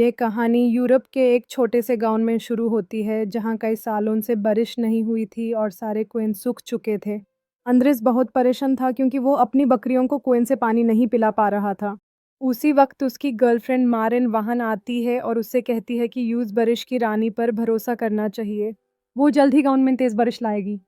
ये कहानी यूरोप के एक छोटे से गांव में शुरू होती है जहां कई सालों से बारिश नहीं हुई थी और सारे कुएं सूख चुके थे। अंद्रेस बहुत परेशान था क्योंकि वो अपनी बकरियों को कुएं से पानी नहीं पिला पा रहा था। उसी वक्त उसकी गर्लफ्रेंड मारिन वहां आती है और उससे कहती है कि यूज बारिश की रानी पर भरोसा करना चाहिए। वो जल्द ही गांव में तेज बारिश लाएगी।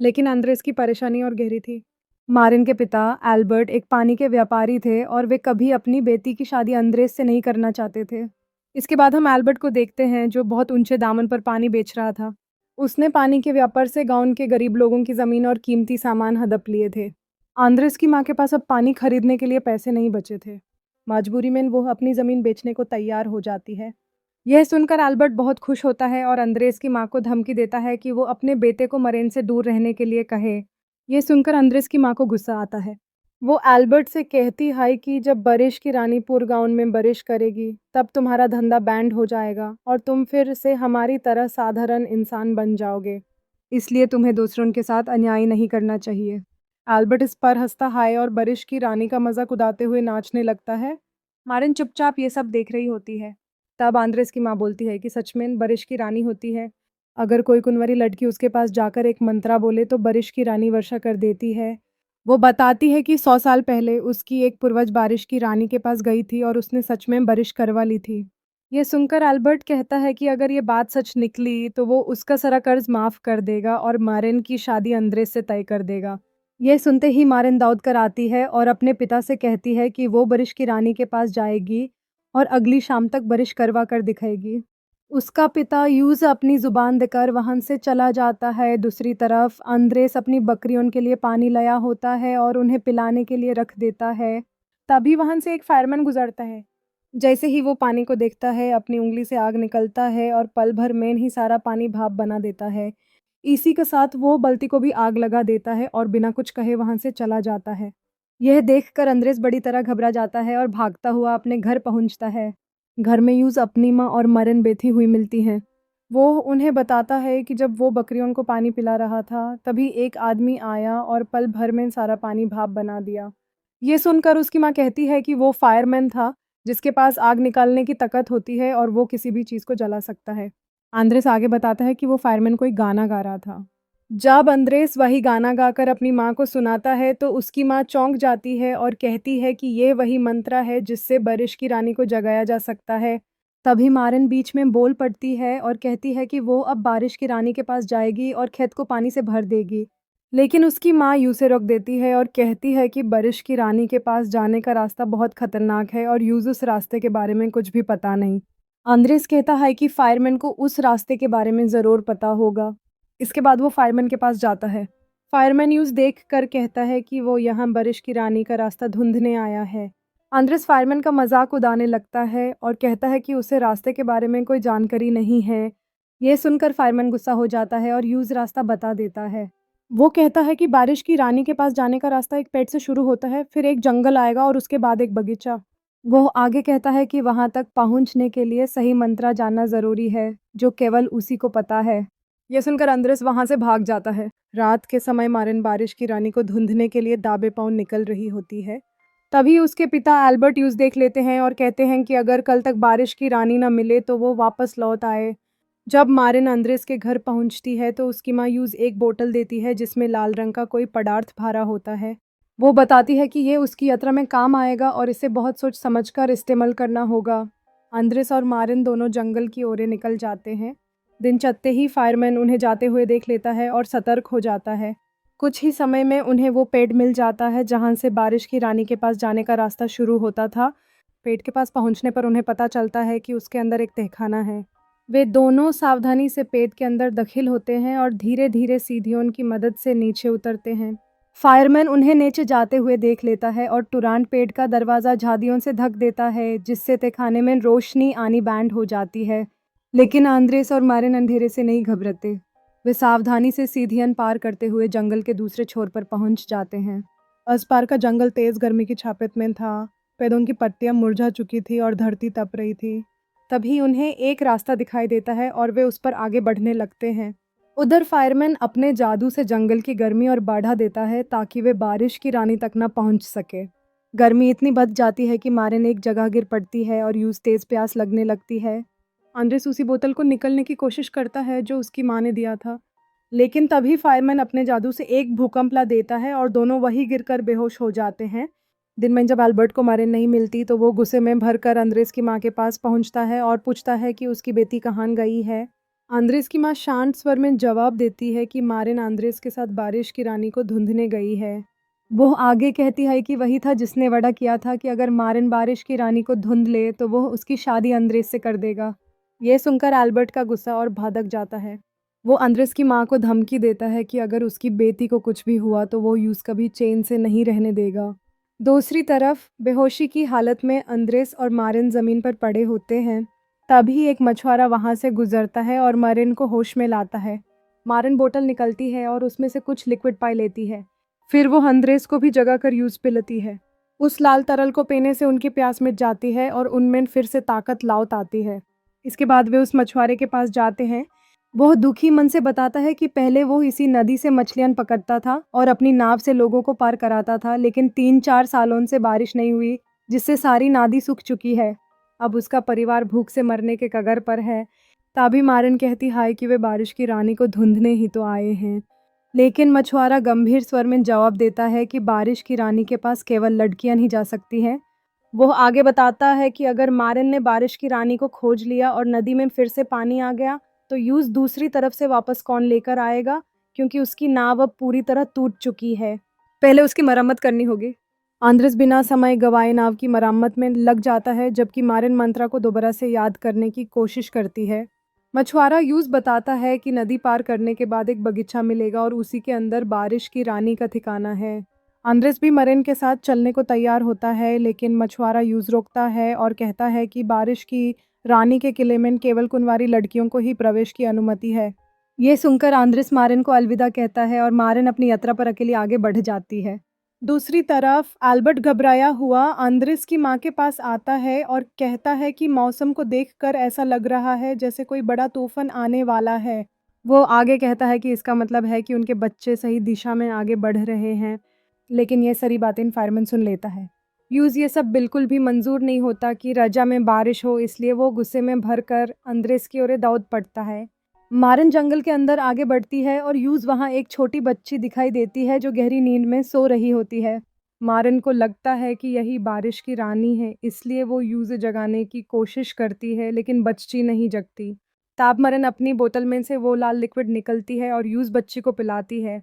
लेकिन अंद्रेस की परेशानी और गहरी थी। मारिन के पिता एल्बर्ट एक पानी के व्यापारी थे और वे कभी अपनी बेटी की शादी अंद्रेस से नहीं करना चाहते थे। इसके बाद हम एल्बर्ट को देखते हैं जो बहुत ऊंचे दामन पर पानी बेच रहा था। उसने पानी के व्यापार से गांव के गरीब लोगों की ज़मीन और कीमती सामान हड़प लिए थे। आंद्रेस की माँ के पास अब पानी खरीदने के लिए पैसे नहीं बचे थे। मजबूरी में वो अपनी ज़मीन बेचने को तैयार हो जाती है। यह सुनकर एल्बर्ट बहुत खुश होता है और अंद्रेस की माँ को धमकी देता है कि वो अपने बेटे को मरेन से दूर रहने के लिए कहे। यह सुनकर अंद्रेस की माँ को गुस्सा आता है। वो एल्बर्ट से कहती है कि जब बारिश की रानी पूरे गांव में बारिश करेगी तब तुम्हारा धंधा बैंड हो जाएगा और तुम फिर से हमारी तरह साधारण इंसान बन जाओगे। इसलिए तुम्हें दूसरों के साथ अन्याय नहीं करना चाहिए। एल्बर्ट इस पर हंसता है और बारिश की रानी का मजाक उड़ाते हुए नाचने लगता है। मारिन चुपचाप ये सब देख रही होती है। तब आंद्रेस की माँ बोलती है कि सच में बारिश की रानी होती है। अगर कोई कुंवारी लड़की उसके पास जाकर एक मंत्रा बोले तो बारिश की रानी वर्षा कर देती है। वो बताती है कि 100 साल पहले उसकी एक पूर्वज बारिश की रानी के पास गई थी और उसने सच में बारिश करवा ली थी। ये सुनकर एल्बर्ट कहता है कि अगर ये बात सच निकली तो वो उसका सारा कर्ज माफ कर देगा और मारिन की शादी अंद्रेस से तय कर देगा। यह सुनते ही मारिन दौड़ कर आती है और अपने पिता से कहती है कि वो बारिश की रानी के पास जाएगी और अगली शाम तक बारिश करवा कर दिखाएगी। उसका पिता यूज अपनी जुबान देकर वहां से चला जाता है। दूसरी तरफ अंद्रेस अपनी बकरियों के लिए पानी लाया होता है और उन्हें पिलाने के लिए रख देता है। तभी वहां से एक फायरमैन गुजरता है। जैसे ही वो पानी को देखता है अपनी उंगली से आग निकलता है और पल भर में ही सारा पानी भाप बना देता है। इसी के साथ वो बल्टी को भी आग लगा देता है और बिना कुछ कहे वहां से चला जाता है। यह देखकर अंद्रेस बड़ी तरह घबरा जाता है और भागता हुआ अपने घर पहुंचता है। घर में यूज अपनी माँ और मरन बैठी हुई मिलती हैं। वो उन्हें बताता है कि जब वो बकरियों को पानी पिला रहा था तभी एक आदमी आया और पल भर में सारा पानी भाप बना दिया। ये सुनकर उसकी माँ कहती है कि वो फायरमैन था जिसके पास आग निकालने की ताकत होती है और वो किसी भी चीज़ को जला सकता है। आंद्रेस आगे बताता है कि वो फायरमैन कोई गाना गा रहा था। जब अंद्रेस वही गाना गाकर अपनी माँ को सुनाता है तो उसकी माँ चौंक जाती है और कहती है कि ये वही मंत्र है जिससे बारिश की रानी को जगाया जा सकता है। तभी मारिन बीच में बोल पड़ती है और कहती है कि वो अब बारिश की रानी के पास जाएगी और खेत को पानी से भर देगी। लेकिन उसकी माँ यूं से रोक देती है और कहती है कि बारिश की रानी के पास जाने का रास्ता बहुत खतरनाक है और यूज उस रास्ते के बारे में कुछ भी पता नहीं। अंद्रेस कहता है कि फायरमैन को उस रास्ते के बारे में ज़रूर पता होगा। इसके बाद वो फायरमैन के पास जाता है। फायरमैन यूज देख कर कहता है कि वो यहाँ बारिश की रानी का रास्ता ढूंढने आया है। अंद्रेस फायरमैन का मजाक उड़ाने लगता है और कहता है कि उसे रास्ते के बारे में कोई जानकारी नहीं है। यह सुनकर फायरमैन गुस्सा हो जाता है और यूज रास्ता बता देता है। वो कहता है कि बारिश की रानी के पास जाने का रास्ता एक पेड़ से शुरू होता है, फिर एक जंगल आएगा और उसके बाद एक बगीचा। वो आगे कहता है कि वहां तक पहुंचने के लिए सही मंत्र जानना जरूरी है जो केवल उसी को पता है। यह सुनकर अंद्रेस वहां से भाग जाता है। रात के समय मारिन बारिश की रानी को ढूंढने के लिए दाबे पांव निकल रही होती है। तभी उसके पिता एल्बर्ट यूज देख लेते हैं और कहते हैं कि अगर कल तक बारिश की रानी न मिले तो वो वापस लौट आए। जब मारिन अंद्रेस के घर पहुंचती है तो उसकी माँ यूज एक बोतल देती है जिसमें लाल रंग का कोई पदार्थ भरा होता है। वो बताती है कि ये उसकी यात्रा में काम आएगा और इसे बहुत सोच समझकर इस्तेमाल करना होगा। अंद्रेस और मारिन दोनों जंगल की ओर निकल जाते हैं। दिन चढ़ते ही फायरमैन उन्हें जाते हुए देख लेता है और सतर्क हो जाता है। कुछ ही समय में उन्हें वो पेड़ मिल जाता है जहां से बारिश की रानी के पास जाने का रास्ता शुरू होता था। पेड़ के पास पहुंचने पर उन्हें पता चलता है कि उसके अंदर एक तहखाना है। वे दोनों सावधानी से पेड़ के अंदर दाखिल होते हैं और धीरे धीरे सीढ़ियों की मदद से नीचे उतरते हैं। फायरमैन उन्हें नीचे जाते हुए देख लेता है और तुरंत पेड़ का दरवाज़ा झाड़ियों से ढक देता है जिससे तहखाने में रोशनी आनी बंद हो जाती है। लेकिन अंद्रेस और मारिन अंधेरे से नहीं घबराते। वे सावधानी से सीढ़ियां पार करते हुए जंगल के दूसरे छोर पर पहुंच जाते हैं। उस पार का जंगल तेज गर्मी की चपेट में था। पेड़ों की पत्तियां मुरझा चुकी थी और धरती तप रही थी। तभी उन्हें एक रास्ता दिखाई देता है और वे उस पर आगे बढ़ने लगते हैं। उधर फायरमैन अपने जादू से जंगल की गर्मी और बढ़ा देता है ताकि वे बारिश की रानी तक न पहुंच सके। गर्मी इतनी बढ़ जाती है कि मारिन एक जगह गिर पड़ती है और यूज़ तेज़ प्यास लगने लगती है। आंद्रेस उसी बोतल को निकलने की कोशिश करता है जो उसकी माँ ने दिया था। लेकिन तभी फायरमैन अपने जादू से एक भूकंप ला देता है और दोनों वहीं गिरकर बेहोश हो जाते हैं। दिन में जब एल्बर्ट को मारिन नहीं मिलती तो वो गुस्से में भरकर अंद्रेस की माँ के पास पहुंचता है और पूछता है कि उसकी बेटी कहाँ गई है। अंद्रेस की माँ शांत स्वर में जवाब देती है कि मारिन अंद्रेस के साथ बारिश की रानी को ढूंढने गई है। वो आगे कहती है कि वही था जिसने वादा किया था कि अगर मारिन बारिश की रानी को ढूंढ ले तो वो उसकी शादी अंद्रेस से कर देगा। ये सुनकर एल्बर्ट का गुस्सा और भड़क जाता है। वो अंद्रेस की माँ को धमकी देता है कि अगर उसकी बेटी को कुछ भी हुआ तो वो यूज़ कभी चैन से नहीं रहने देगा। दूसरी तरफ बेहोशी की हालत में अंद्रेस और मारिन ज़मीन पर पड़े होते हैं। तभी एक मछुआरा वहाँ से गुजरता है और मारिन को होश में लाता है। मारिन बोतल निकलती है और उसमें से कुछ लिक्विड पाई लेती है। फिर वो अंद्रेस को भी जगाकर यूज़ पिलाती है। उस लाल तरल को पीने से उनकी प्यास मिट जाती है और उनमें फिर से ताकत लौट आती है। इसके बाद वे उस मछुआरे के पास जाते हैं। वो दुखी मन से बताता है कि पहले वो इसी नदी से मछलियाँ पकड़ता था और अपनी नाव से लोगों को पार कराता था, लेकिन 3-4 सालों से बारिश नहीं हुई, जिससे सारी नादी सूख चुकी है। अब उसका परिवार भूख से मरने के कगार पर है। तभी मारिन कहती है कि वे बारिश की रानी को ढूंढने ही तो आए हैं। लेकिन मछुआरा गंभीर स्वर में जवाब देता है कि बारिश की रानी के पास केवल लड़कियां ही जा सकती हैं। वो आगे बताता है कि अगर मारिन ने बारिश की रानी को खोज लिया और नदी में फिर से पानी आ गया तो यूज़ दूसरी तरफ से वापस कौन लेकर आएगा, क्योंकि उसकी नाव अब पूरी तरह टूट चुकी है। पहले उसकी मरम्मत करनी होगी। आंद्रेस बिना समय गवाए नाव की मरम्मत में लग जाता है, जबकि मारिन मंत्रा को दोबारा से याद करने की कोशिश करती है। मछुआरा यूज़ बताता है कि नदी पार करने के बाद एक बगीचा मिलेगा और उसी के अंदर बारिश की रानी का ठिकाना है। आंद्रेस भी मारिन के साथ चलने को तैयार होता है, लेकिन मछुआरा यूज़ रोकता है और कहता है कि बारिश की रानी के किले में केवल कुंवारी लड़कियों को ही प्रवेश की अनुमति है। ये सुनकर आंद्रेस मारिन को अलविदा कहता है और मारिन अपनी यात्रा पर अकेली आगे बढ़ जाती है। दूसरी तरफ एल्बर्ट घबराया हुआ आंद्रेस की माँ के पास आता है और कहता है कि मौसम को देखकर ऐसा लग रहा है जैसे कोई बड़ा तूफान आने वाला है। वो आगे कहता है कि इसका मतलब है कि उनके बच्चे सही दिशा में आगे बढ़ रहे हैं, लेकिन ये सारी बातें फायरमैन सुन लेता है। यूज़ ये सब बिल्कुल भी मंजूर नहीं होता कि रजा में बारिश हो, इसलिए वो गुस्से में भरकर अंद्रेस की ओर दौड़ पड़ता है। मारिन जंगल के अंदर आगे बढ़ती है और यूज़ वहाँ एक छोटी बच्ची दिखाई देती है जो गहरी नींद में सो रही होती है। मारिन को लगता है कि यही बारिश की रानी है, इसलिए वो यूज़ जगाने की कोशिश करती है, लेकिन बच्ची नहीं जगती। तब मारिन अपनी बोतल में से वो लाल लिक्विड निकलती है और यूज़ बच्ची को पिलाती है।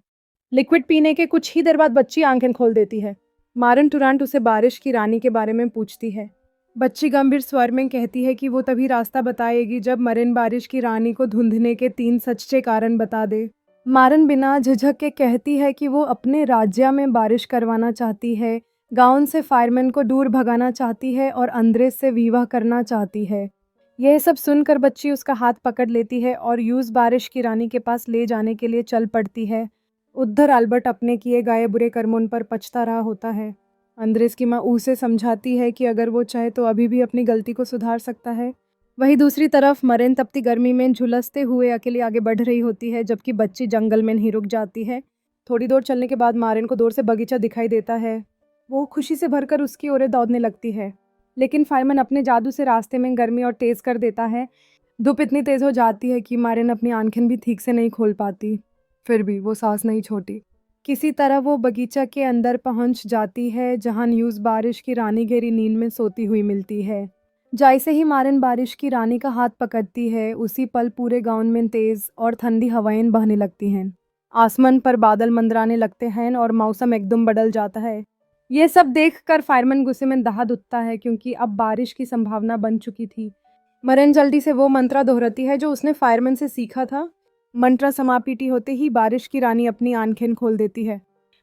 लिक्विड पीने के कुछ ही देर बाद बच्ची आंखें खोल देती है। मारिन तुरंत उसे बारिश की रानी के बारे में पूछती है। बच्ची गंभीर स्वर में कहती है कि वो तभी रास्ता बताएगी जब मारिन बारिश की रानी को ढूंढने के 3 सच्चे कारण बता दे। मारिन बिना झिझक के कहती है कि वो अपने राज्य में बारिश करवाना चाहती है, गाउन से फायरमैन को दूर भगाना चाहती है और अंद्रेस से विवाह करना चाहती है। यह सब सुनकर बच्ची उसका हाथ पकड़ लेती है और यूज़ बारिश की रानी के पास ले जाने के लिए चल पड़ती है। उधर एल्बर्ट अपने किए गए बुरे कर्मों पर पछता रहा होता है। अंद्रेस की माँ उसे समझाती है कि अगर वो चाहे तो अभी भी अपनी गलती को सुधार सकता है। वहीं दूसरी तरफ मारिन तपती गर्मी में झुलसते हुए अकेली आगे बढ़ रही होती है, जबकि बच्ची जंगल में ही रुक जाती है। थोड़ी दूर चलने के बाद मारिन को दूर से बगीचा दिखाई देता है। वो खुशी से भरकर उसकी ओर दौड़ने लगती है, लेकिन फायरमैन अपने जादू से रास्ते में गर्मी और तेज़ कर देता है। धूप इतनी तेज़ हो जाती है कि मारिन अपनी आंखें भी ठीक से नहीं खोल पाती। फिर भी वो सांस नहीं छोड़ती। किसी तरह वो बगीचा के अंदर पहुंच जाती है, जहां यूज़ बारिश की रानी गहरी नींद में सोती हुई मिलती है। जैसे ही मारिन बारिश की रानी का हाथ पकड़ती है, उसी पल पूरे गांव में तेज़ और ठंडी हवाएं बहने लगती हैं। आसमान पर बादल मंडराने लगते हैं और मौसम एकदम बदल जाता है। ये सब देखकर फायरमैन गुस्से में दहाड़ उठता है, क्योंकि अब बारिश की संभावना बन चुकी थी। मारिन जल्दी से वो मंत्र दोहराती है जो उसने फायरमैन से सीखा था। मंत्र समाप्ति होते ही बारिश की रानी अपनी आंखें खोल देती है।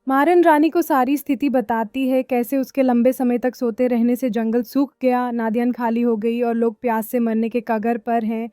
मारिन रानी को सारी स्थिति बताती है, कैसे उसके लंबे समय तक सोते रहने से जंगल सूख गया, नदियाँ खाली हो गई और लोग प्यास से मरने के कगार पर हैं।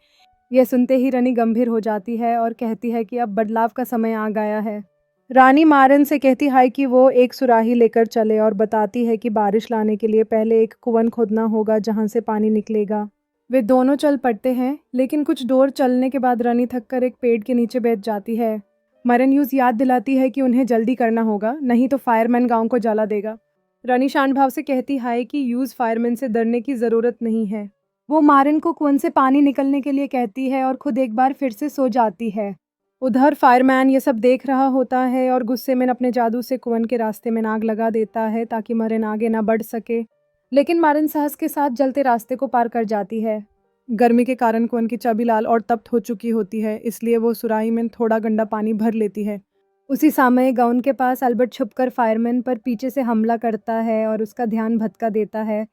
यह सुनते ही रानी गंभीर हो जाती है और कहती है कि अब बदलाव का समय आ गया है। रानी मारिन से कहती है कि वो एक सुराही लेकर चले और बताती है कि बारिश लाने के लिए पहले एक कुआं खोदना होगा जहाँ से पानी निकलेगा। वे दोनों चल पड़ते हैं, लेकिन कुछ दूर चलने के बाद रानी थककर एक पेड़ के नीचे बैठ जाती है। मारिन यूज़ याद दिलाती है कि उन्हें जल्दी करना होगा, नहीं तो फायरमैन गांव को जला देगा। रानी शांत भाव से कहती है कि यूज फायरमैन से डरने की जरूरत नहीं है। वो मारन को कुएं से पानी निकलने के लिए कहती है और खुद एक बार फिर से सो जाती है। उधर फायरमैन ये सब देख रहा होता है और गुस्से में अपने जादू से कुएं के रास्ते में आग लगा देता है ताकि मरन आगे ना बढ़ सके। लेकिन मारन साहस के साथ जलते रास्ते को पार कर जाती है। गर्मी के कारण कुएं की चाबी लाल और तप्त हो चुकी होती है, इसलिए वो सुराही में थोड़ा गंदा पानी भर लेती है। उसी समय गाउन के पास अल्बर्ट छुपकर फायरमैन पर पीछे से हमला करता है और उसका ध्यान भटका देता है।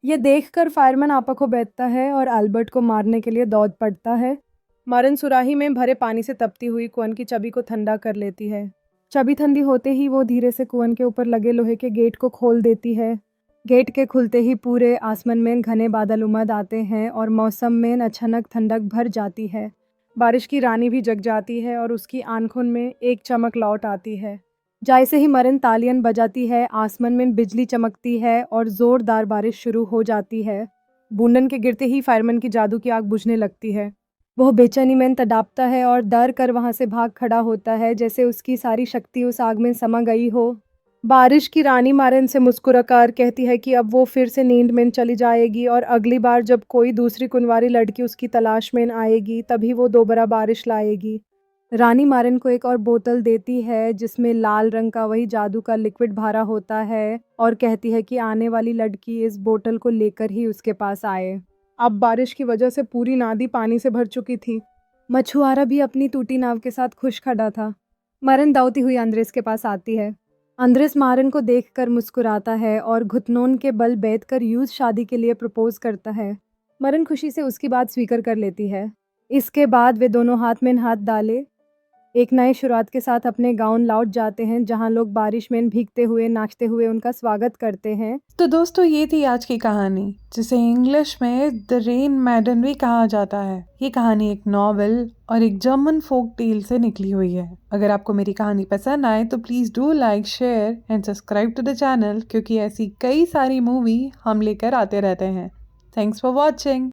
ये देखकर फायरमैन आपा को बैठता है और अल्बर्ट को मारने के लिए दौड़ पड़ता है। मारन सुराही में भरे पानी से तपती हुई कुएं की चाबी को ठंडा कर लेती है। चाबी ठंडी होते ही वो धीरे से कुएं के ऊपर लगे लोहे के गेट को खोल देती है। गेट के खुलते ही पूरे आसमान में घने बादल उमड़ आते हैं और मौसम में अचानक ठंडक भर जाती है। बारिश की रानी भी जग जाती है और उसकी आंखों में एक चमक लौट आती है। जैसे ही मरन तालियन बजाती है, आसमान में बिजली चमकती है और जोरदार बारिश शुरू हो जाती है। बूंदन के गिरते ही फायरमैन की जादू की आग बुझने लगती है। वह बेचैनी में तड़पता है और डर कर वहां से भाग खड़ा होता है, जैसे उसकी सारी शक्ति उस आग में समा गई हो। बारिश की रानी मारन से मुस्कुराकर कहती है कि अब वो फिर से नींद में चली जाएगी और अगली बार जब कोई दूसरी कुंवारी लड़की उसकी तलाश में आएगी तभी वो दोबारा बारिश लाएगी। रानी मारन को एक और बोतल देती है जिसमें लाल रंग का वही जादू का लिक्विड भरा होता है और कहती है कि आने वाली लड़की इस बोतल को लेकर ही उसके पास आए। अब बारिश की वजह से पूरी नदी पानी से भर चुकी थी। मछुआरा भी अपनी टूटी नाव के साथ खुश खड़ा था। मरन दौड़ती हुई अंद्रेस के पास आती है। अंद्रेस मारन को देखकर मुस्कुराता है और घुटनों के बल बैठकर यूज शादी के लिए प्रपोज करता है। मरन खुशी से उसकी बात स्वीकार कर लेती है। इसके बाद वे दोनों हाथ में हाथ डाले एक नए शुरुआत के साथ अपने गांव लौट जाते हैं, जहां लोग बारिश में भीगते हुए नाचते हुए उनका स्वागत करते हैं। तो दोस्तों, ये थी आज की कहानी, जिसे इंग्लिश में द रेन मैडन भी कहा जाता है। ये कहानी एक नॉवेल और एक जर्मन फोक टेल से निकली हुई है। अगर आपको मेरी कहानी पसंद आए तो please do like, share and subscribe to the channel, क्योंकि ऐसी कई सारी मूवी हम लेकर आते रहते हैं। Thanks for watching.